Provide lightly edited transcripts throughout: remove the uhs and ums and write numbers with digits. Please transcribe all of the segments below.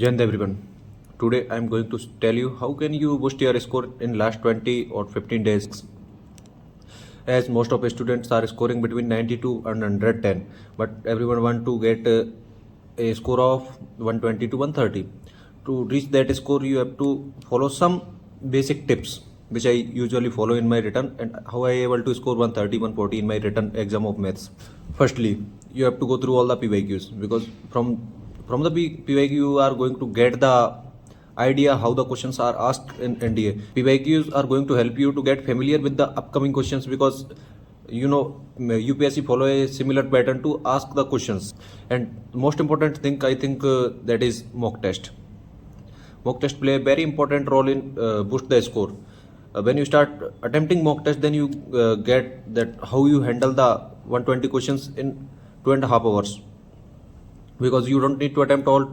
Jai everyone. Today I am going to tell you how can you boost your score in last 20 or 15 days. As most of students are scoring between 92 and 110, but everyone want to get a score of 120 to 130. To reach that score, you have to follow some basic tips which I usually follow in my written, and how I able to score 130, 140 in my written exam of maths. Firstly, you have to go through all the PYQs, because from the PYQ you are going to get the idea how the questions are asked in NDA. PYQs are going to help you to get familiar with the upcoming questions, because UPSC follow a similar pattern to ask the questions. And most important thing I think that is mock test. Mock test play a very important role in boost the score. When you start attempting mock test, then you get that how you handle the 120 questions in 2.5 hours, because you don't need to attempt all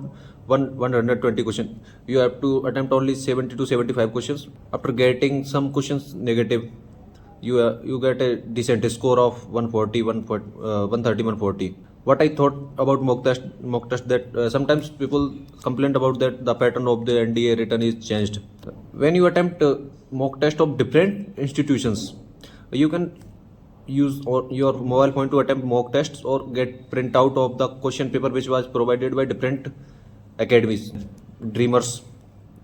120 questions. You have to attempt only 70 to 75 questions. After getting some questions negative, you get a decent score of 140, 130, 140. What I thought about mock test that sometimes people complain about that the pattern of the NDA written is changed. When you attempt mock test of different institutions, you can use your mobile phone to attempt mock tests, or get printout of the question paper which was provided by different academies. Dreamers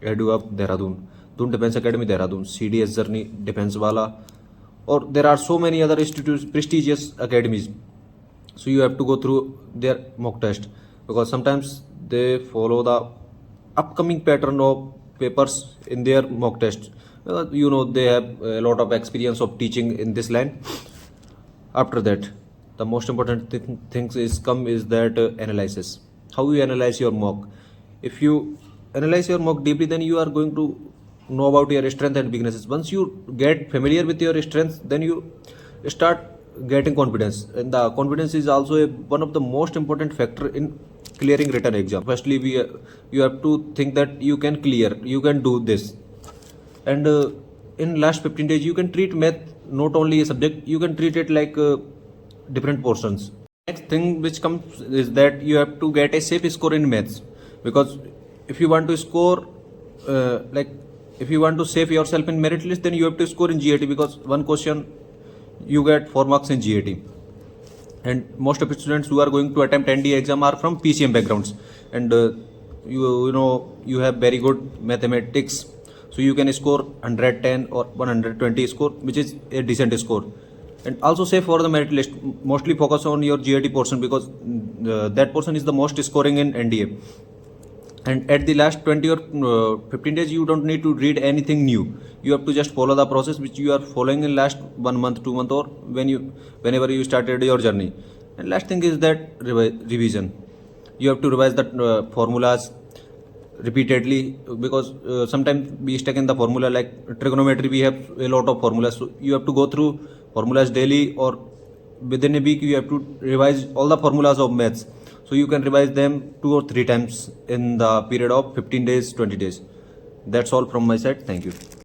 Edu Up Dehradun, Dun Defense Academy Dehradun, CDS Journey Defense Wala, or there are so many other institutes, prestigious academies. So you have to go through their mock test, because sometimes they follow the upcoming pattern of papers in their mock test. They have a lot of experience of teaching in this line. After that, the most important things is that analysis. How you analyze your mock. If you analyze your mock deeply, then you are going to know about your strength and weaknesses. Once you get familiar with your strengths, then you start getting confidence, and the confidence is also one of the most important factor in clearing written exam. Firstly, you have to think that you can clear, you can do this, and in last 15 days you can treat math not only a subject, you can treat it like different portions. Next thing which comes is that you have to get a safe score in maths, because if you want to score if you want to save yourself in merit list, then you have to score in GAT, because one question you get 4 marks in GAT. And most of the students who are going to attempt NDA exam are from PCM backgrounds, and you have very good mathematics, so you can score 110 or 120 score, which is a decent score. And also say for the merit list, mostly focus on your GAT portion, because that portion is the most scoring in NDA. And at the last 20 or 15 days, you don't need to read anything new. You have to just follow the process which you are following in last 1 month, 2 months, or whenever you started your journey. And last thing is that revision. You have to revise the formulas repeatedly, because sometimes we stuck in the formula. Like trigonometry, we have a lot of formulas, so you have to go through formulas daily, or within a week you have to revise all the formulas of maths. So you can revise them 2 or 3 times in the period of 15 days, 20 days. That's all from my side. Thank you.